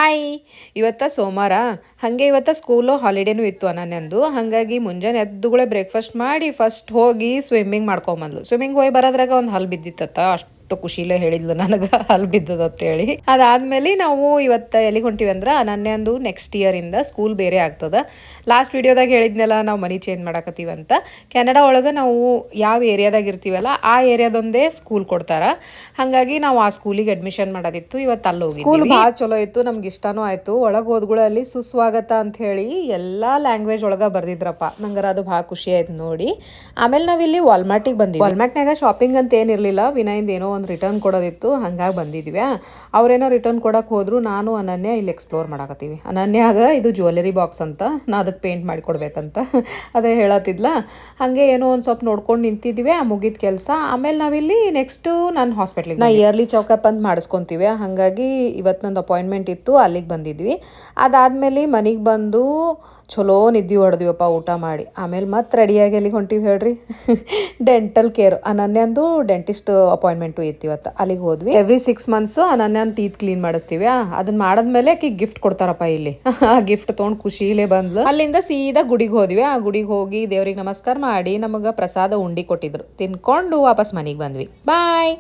Hi, ಇವತ್ತ ಸೋಮವಾರ. ಹಾಗೆ ಇವತ್ತು ಸ್ಕೂಲು ಹಾಲಿಡೇನೂ ಇತ್ತು ಅನನ್ಯಂದು. ಹಾಗಾಗಿ ಮುಂಜಾನೆ ಎದ್ದುಗಳೇ ಬ್ರೇಕ್ಫಾಸ್ಟ್ ಮಾಡಿ ಫಸ್ಟ್ ಹೋಗಿ ಸ್ವಿಮ್ಮಿಂಗ್ ಮಾಡ್ಕೊಂಬಂದ್ಲು. ಸ್ವಿಮ್ಮಿಂಗ್ ಹೋಗಿ ಬರೋದ್ರಾಗ ಒಂದು ಹಲ್ ಬಿದ್ದಿತ್ತತ್ತ. ಅಷ್ಟು ಖುಷಿಲೇ ಹೇಳಿದ್ಲು ನನಗೆ ಹಲ್ ಬಿದ್ದದತ್ತೇಳಿ. ಅದಾದ್ಮೇಲೆ ನಾವು ಇವತ್ತು ಎಲ್ಲಿಗೆ ಹೊಂಟಿವಿ ಅಂದ್ರೆ ಅನನ್ಯಂದು ನೆಕ್ಸ್ಟ್ ಇಯರಿಂದ ಸ್ಕೂಲ್ ಬೇರೆ ಆಗ್ತದ. ಲಾಸ್ಟ್ ವಿಡಿಯೋದಾಗ ಹೇಳಿದ್ನೆಲ್ಲ ನಾವು ಮನಿ ಚೇಂಜ್ ಮಾಡಾಕತ್ತೀವಂತ. ಕೆನಡಾ ಒಳಗೆ ನಾವು ಯಾವ ಏರಿಯಾದಾಗ ಇರ್ತೀವಲ್ಲ ಆ ಏರಿಯಾದೊಂದೇ ಸ್ಕೂಲ್ ಕೊಡ್ತಾರ. ಹಾಗಾಗಿ ನಾವು ಆ ಸ್ಕೂಲಿಗೆ ಅಡ್ಮಿಷನ್ ಮಾಡೋದಿತ್ತು. ಇವತ್ತು ಅಲ್ಲಿ ಹೋಗಿ ಸ್ಕೂಲ್ ಭಾಳ ಚಲೋ ಇತ್ತು, ನಮ್ಗೆ ಇಷ್ಟನೂ ಆಯ್ತು. ಒಳಗೆ ಹೋದ್ಗಳಲ್ಲಿ ಸುಸ್ವಾಗತ ಅಂತ ಹೇಳಿ ಎಲ್ಲ ಲ್ಯಾಂಗ್ವೇಜ್ ಒಳಗೆ ಬರ್ದಿದ್ರಪ್ಪ. ನಂಗಾರ ಅದು ಭಾಳ ಖುಷಿ ಆಯ್ತು ನೋಡಿ. ಆಮೇಲೆ ನಾವಿಲ್ಲಿ ವಾಲ್ಮಾರ್ಟಿಗೆ ಬಂದ್ವಿ. ವಾಲ್ಮಾರ್ಟ್ನಾಗ ಶಾಪಿಂಗ್ ಅಂತ ಏನಿರಲಿಲ್ಲ, ವಿನಯಿಂದ ಏನೋ ಒಂದು ರಿಟರ್ನ್ ಕೊಡೋದಿತ್ತು, ಹಂಗಾಗಿ ಬಂದಿದ್ವಿ. ಅವ್ರೇನೋ ರಿಟರ್ನ್ ಕೊಡಕ್ಕೆ ಹೋದ್ರು. ನಾನು ಅನನ್ಯ ಇಲ್ಲಿ ಎಕ್ಸ್ಪ್ಲೋರ್ ಮಾಡಾಕತ್ತೀವಿ. ಅನನ್ಯಾಗ ಇದು ಜ್ಯುವೆಲರಿ ಬಾಕ್ಸ್ ಅಂತ, ನಾ ಅದಕ್ಕೆ ಪೇಂಟ್ ಮಾಡಿ ಕೊಡ್ಬೇಕಂತ ಅದೇ ಹೇಳತ್ತಿದ್ಲ. ಹಾಗೆ ಏನೋ ಒಂದು ಸ್ವಲ್ಪ ನೋಡ್ಕೊಂಡು ನಿಂತಿದ್ವಿ. ಮುಗಿದ ಕೆಲಸ. ಆಮೇಲೆ ನಾವಿಲ್ಲಿ ನೆಕ್ಸ್ಟು ನಾನು ಹಾಸ್ಪಿಟ್ಲಿಗೆ ನಾ ಇಯರ್ಲಿ ಚೆಕಪ್ ಅಂತ ಮಾಡಿಸ್ಕೊತೀವಿ. ಹಾಗಾಗಿ ಇವತ್ತು ನಂದು ಅಪಾಯಿಂಟ್ಮೆಂಟ್ ಇತ್ತು, ಅಲ್ಲಿಗೆ ಬಂದಿದ್ವಿ. ಅದಾದಮೇಲೆ ಮನೆಗೆ ಬಂದು ಚಲೋ ನಿದ್ದೆ ಹೊಡೆದಿವಪ್ಪ ಊಟ ಮಾಡಿ. ಆಮೇಲೆ ಮತ್ತೆ ರೆಡಿಯಾಗಿ ಎಲ್ಲಿಗೆ ಹೊಂಟಿವಿ ಹೇಳ್ರಿ, ಡೆಂಟಲ್ ಕೇರ್. ಅನನ್ಯಂದು ಡೆಂಟಿಸ್ಟ್ ಅಪಾಯಿಂಟ್ಮೆಂಟು ಇತ್ತು ಇವತ್ತು, ಅಲ್ಲಿಗೆ ಹೋದ್ವಿ. ಎವ್ರಿ 6 months ಅನನ್ಯನ ಟೀತ್ ಕ್ಲೀನ್ ಮಾಡಿಸ್ತೀವಿ. ಅದನ್ನ ಮಾಡಿದ್ಮೇಲೆ ಆಕಿಗೆ ಗಿಫ್ಟ್ ಕೊಡ್ತಾರಪ್ಪ ಇಲ್ಲಿ. ಆ ಗಿಫ್ಟ್ ತೊಗೊಂಡು ಖುಷಿಲೇ ಬಂದ್ಲು. ಅಲ್ಲಿಂದ ಸೀದಾ ಗುಡಿಗೆ ಹೋದ್ವಿ. ಆ ಗುಡಿಗೆ ಹೋಗಿ ದೇವ್ರಿಗೆ ನಮಸ್ಕಾರ ಮಾಡಿ ನಮಗೆ ಪ್ರಸಾದ ಉಂಡಿ ಕೊಟ್ಟಿದ್ರು. ತಿನ್ಕೊಂಡು ವಾಪಸ್ ಮನೆಗೆ ಬಂದ್ವಿ. ಬಾಯ್.